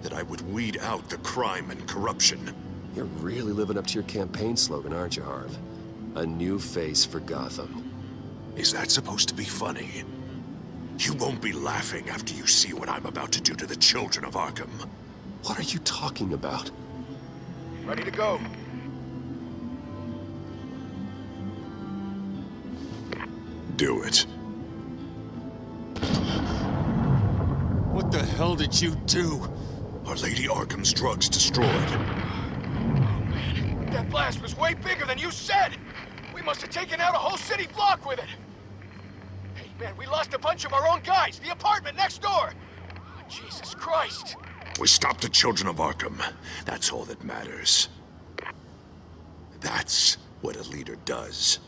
That I would weed out the crime and corruption. You're really living up to your campaign slogan, aren't you, Harv? A new face for Gotham. Is that supposed to be funny? You won't be laughing after you see what I'm about to do to the children of Arkham. What are you talking about? Ready to go. Do it. What the hell did you do? Are Lady Arkham's drugs destroyed? That blast was way bigger than you said! We must have taken out a whole city block with it! Hey, man, we lost a bunch of our own guys! The apartment next door! Oh, Jesus Christ! We stopped the children of Arkham. That's all that matters. That's what a leader does.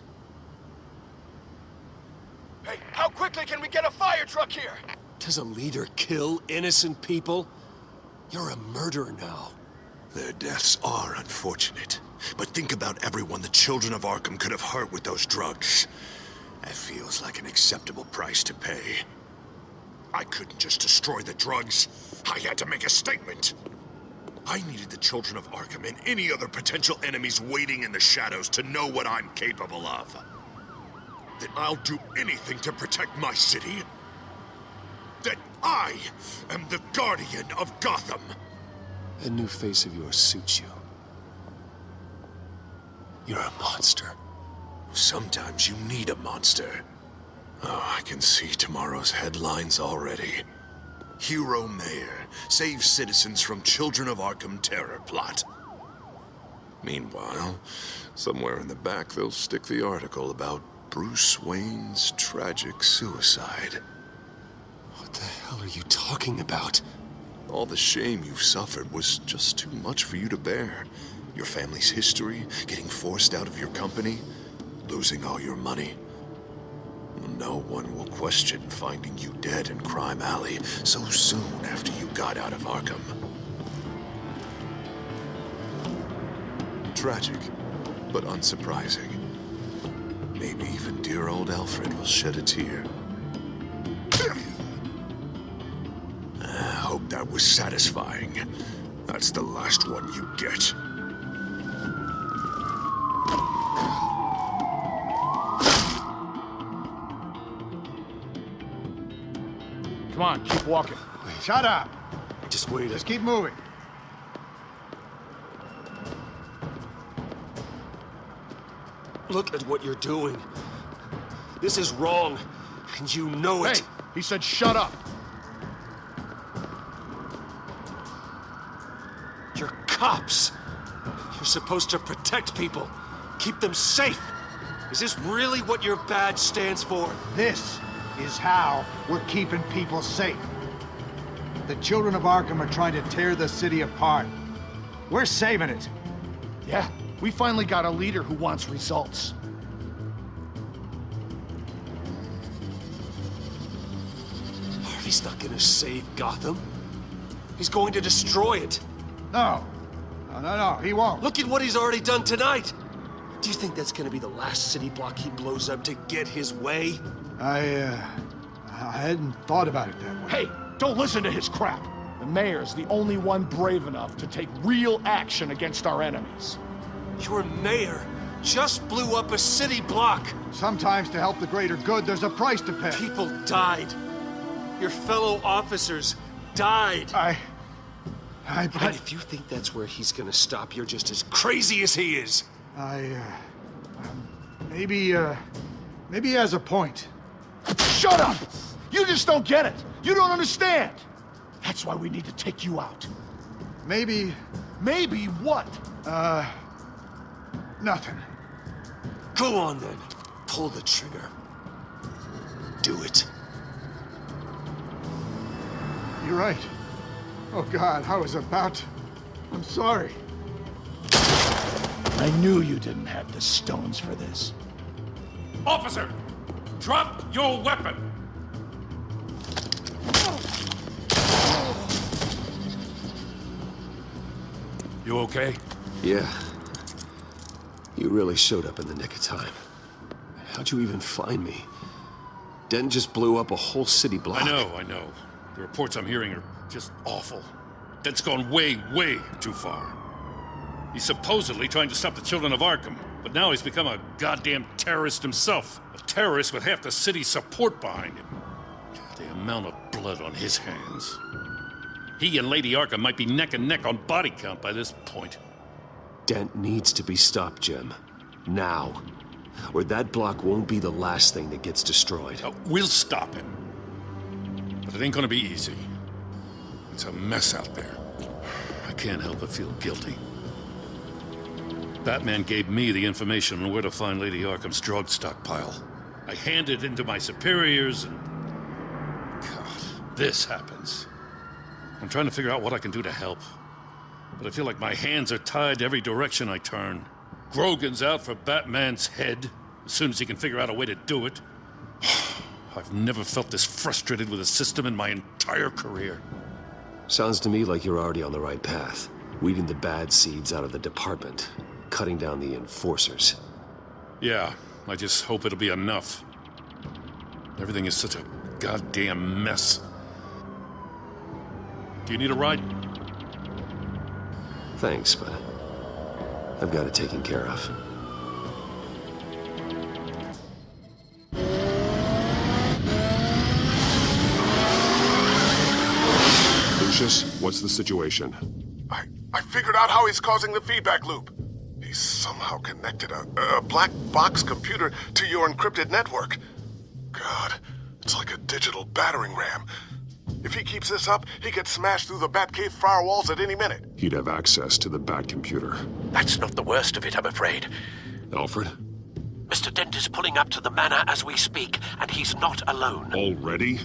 Hey, how quickly can we get a fire truck here? Does a leader kill innocent people? You're a murderer now. Their deaths are unfortunate. But think about everyone the children of Arkham could have hurt with those drugs. That feels like an acceptable price to pay. I couldn't just destroy the drugs. I had to make a statement. I needed the children of Arkham and any other potential enemies waiting in the shadows to know what I'm capable of. That I'll do anything to protect my city. That I am the guardian of Gotham. A new face of yours suits you. You're a monster. Sometimes you need a monster. Oh, I can see tomorrow's headlines already. Hero Mayor saves citizens from Children of Arkham terror plot. Meanwhile, somewhere in the back they'll stick the article about Bruce Wayne's tragic suicide. What the hell are you talking about? All the shame you've suffered was just too much for you to bear. Your family's history, getting forced out of your company, losing all your money. No one will question finding you dead in Crime Alley so soon after you got out of Arkham. Tragic, but unsurprising. Maybe even dear old Alfred will shed a tear. I hope that was satisfying. That's the last one you get. Come on, keep walking. Wait. Shut up. Just wait. Just keep moving. Look at what you're doing. This is wrong, and you know it. Hey, he said shut up. You're cops. You're supposed to protect people, keep them safe. Is this really what your badge stands for? This is how we're keeping people safe. The children of Arkham are trying to tear the city apart. We're saving it. Yeah, we finally got a leader who wants results. Harvey's not gonna save Gotham. He's going to destroy it. No. No, he won't. Look at what he's already done tonight. Do you think that's gonna be the last city block he blows up to get his way? I hadn't thought about it that way. Hey, don't listen to his crap. The mayor's the only one brave enough to take real action against our enemies. Your mayor just blew up a city block. Sometimes to help the greater good, there's a price to pay. People died. Your fellow officers died. And if you think that's where he's gonna stop, you're just as crazy as he is. Maybe he has a point. Shut up! You just don't get it. You don't understand. That's why we need to take you out. Maybe... Maybe what? Nothing. Go on then. Pull the trigger. Do it. You're right. Oh God, I was about to... I'm sorry. I knew you didn't have the stones for this. Officer, drop your weapon. You okay? Yeah. You really showed up in the nick of time. How'd you even find me? Den just blew up a whole city block. I know. The reports I'm hearing are just awful. Den's gone way, way too far. He's supposedly trying to stop the children of Arkham, but now he's become a goddamn terrorist himself. A terrorist with half the city's support behind him. The amount of blood on his hands. He and Lady Arkham might be neck and neck on body count by this point. Dent needs to be stopped, Jim. Now. Or that block won't be the last thing that gets destroyed. We'll stop him. But it ain't gonna be easy. It's a mess out there. I can't help but feel guilty. Batman gave me the information on where to find Lady Arkham's drug stockpile. I handed it into my superiors and... God, this happens. I'm trying to figure out what I can do to help. But I feel like my hands are tied every direction I turn. Grogan's out for Batman's head, as soon as he can figure out a way to do it. I've never felt this frustrated with a system in my entire career. Sounds to me like you're already on the right path. Weeding the bad seeds out of the department. Cutting down the enforcers. Yeah, I just hope it'll be enough. Everything is such a goddamn mess. Do you need a ride? Thanks, but I've got it taken care of. Lucius, what's the situation? I figured out how he's causing the feedback loop. He's somehow connected a black box computer to your encrypted network. God, it's like a digital battering ram. If he keeps this up, he could smash through the Batcave firewalls at any minute. He'd have access to the Bat computer. That's not the worst of it, I'm afraid. Alfred? Mr. Dent is pulling up to the manor as we speak, and he's not alone. Already?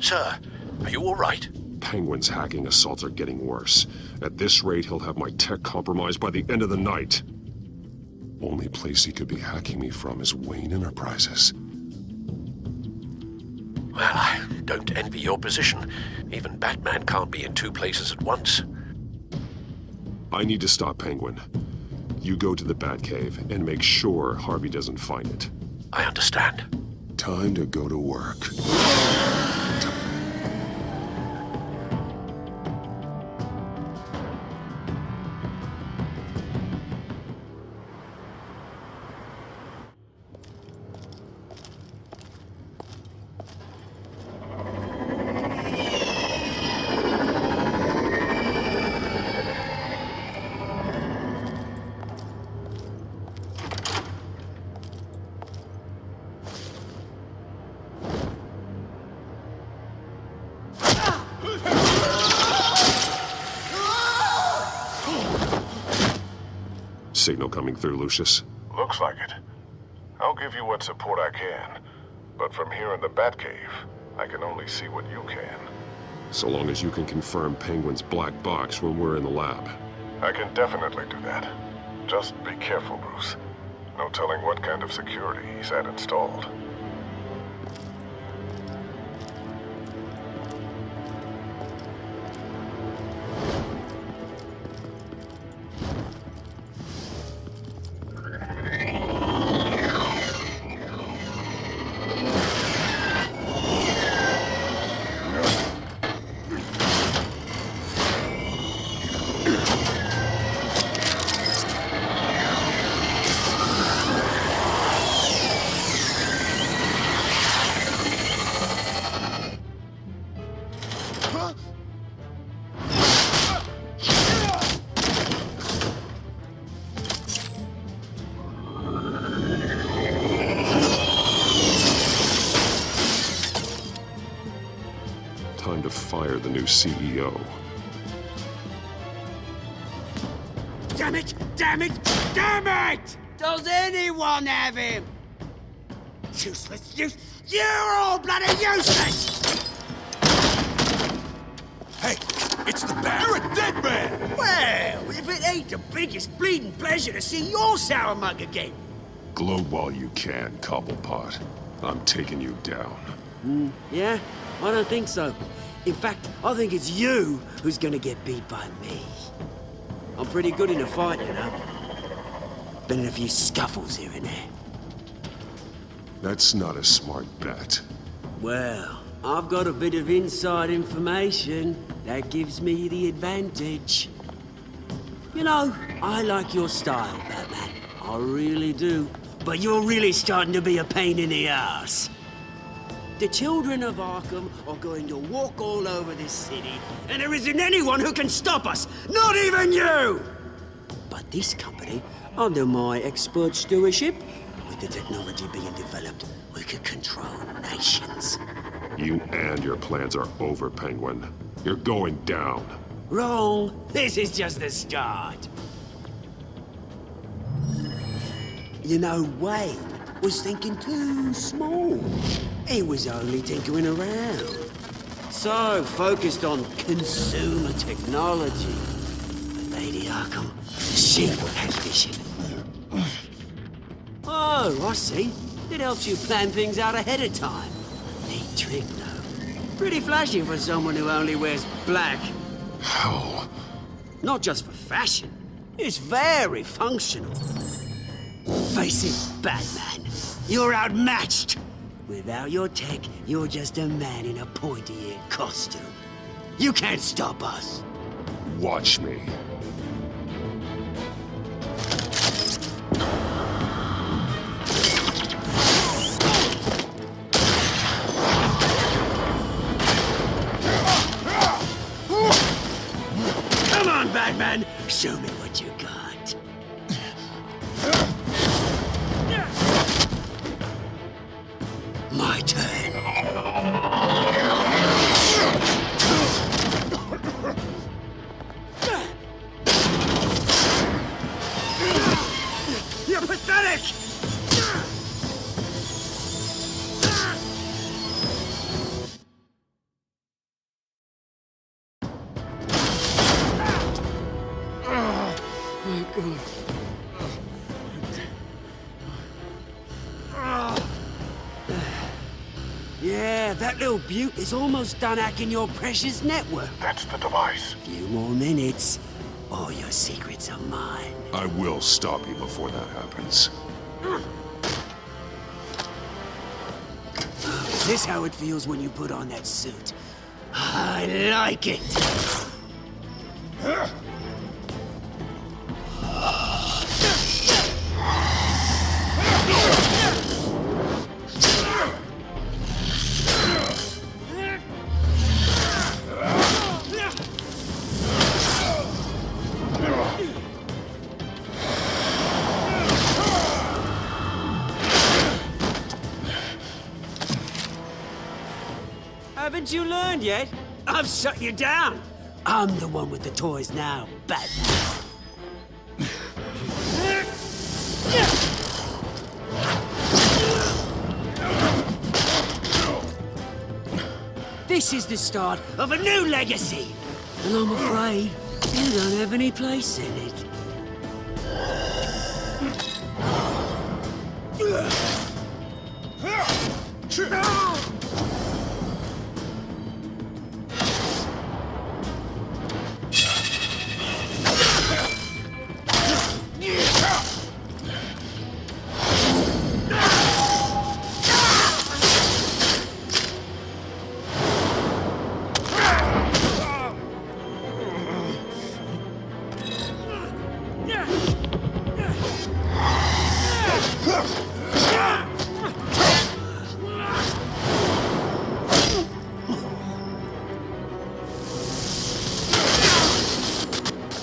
Sir, are you all right? Penguin's hacking assaults are getting worse. At this rate, he'll have my tech compromised by the end of the night. Only place he could be hacking me from is Wayne Enterprises. Well, I don't envy your position. Even Batman can't be in two places at once. I need to stop Penguin. You go to the Batcave and make sure Harvey doesn't find it. I understand. Time to go to work. signal coming through, Lucius? Looks like it. I'll give you what support I can. But from here in the Batcave, I can only see what you can. So long as you can confirm Penguin's black box when we're in the lab. I can definitely do that. Just be careful, Bruce. No telling what kind of security he's had installed. Time to fire the new CEO. Damn it! Damn it! Damn it! Does anyone have him? Useless, you're all bloody useless! Hey, it's the Bat. You're a dead man! Well, if it ain't the biggest bleeding pleasure to see your sour mug again. Gloat while you can, Cobblepot. I'm taking you down. Yeah? I don't think so. In fact, I think it's you who's gonna get beat by me. I'm pretty good in a fight, you know. Been in a few scuffles here and there. That's not a smart bet. Well, I've got a bit of inside information that gives me the advantage. You know, I like your style, Batman. I really do. But you're really starting to be a pain in the ass. The children of Arkham are going to walk all over this city, and there isn't anyone who can stop us, not even you! But this company, under my expert stewardship, with the technology being developed, we could control nations. You and your plans are over, Penguin. You're going down. Wrong. This is just the start. You know, Wayne was thinking too small. He was only tinkering around. So focused on consumer technology. But Lady Arkham, she has vision. Oh, I see. It helps you plan things out ahead of time. Neat trick, though. Pretty flashy for someone who only wears black. How? Not just for fashion. It's very functional. Face it, Batman. You're outmatched. Without your tech, you're just a man in a pointy-eared costume. You can't stop us. Watch me. Come on, Batman! Show me what you got. My turn. You're pathetic! Oh, God. Yeah, that little beaut is almost done hacking your precious network. That's the device. Few more minutes, all your secrets are mine. I will stop you before that happens. Is this how it feels when you put on that suit? I like it! Haven't you learned yet? I've shut you down. I'm the one with the toys now, Batman. This is the start of a new legacy. And I'm afraid you don't have any place in it.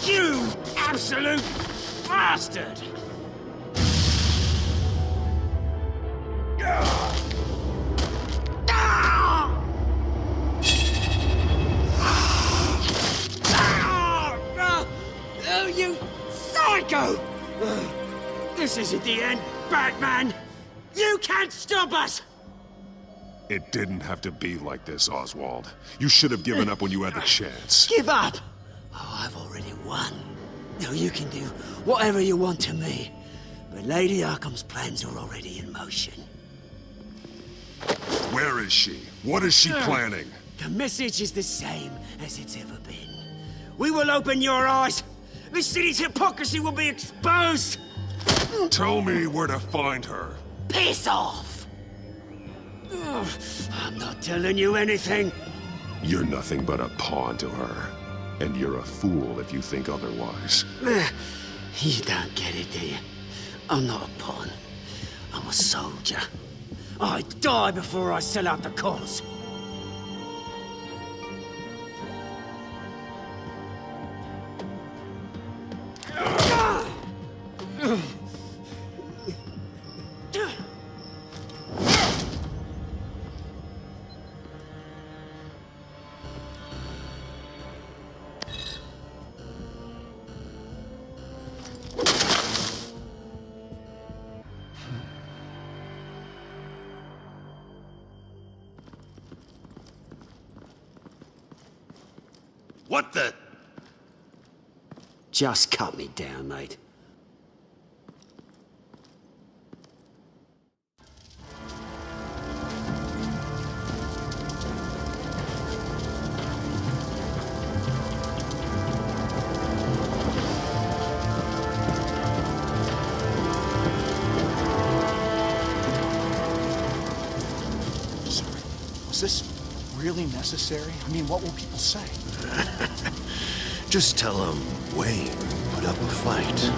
You absolute bastard! Oh, you psycho! This isn't the end, Batman! You can't stop us! It didn't have to be like this, Oswald. You should have given up when you had the chance. Give up! Oh, I've already won. Now you can do whatever you want to me. But Lady Arkham's plans are already in motion. Where is she? What is she planning? The message is the same as it's ever been. We will open your eyes. The city's hypocrisy will be exposed. Tell me where to find her. Piss off! Ugh, I'm not telling you anything. You're nothing but a pawn to her. And you're a fool if you think otherwise. You don't get it, do you? I'm not a pawn. I'm a soldier. I die before I sell out the cause. What the? Just cut me down, mate. Was this really necessary? I mean, what will people say? Just tell them Wayne put up a fight.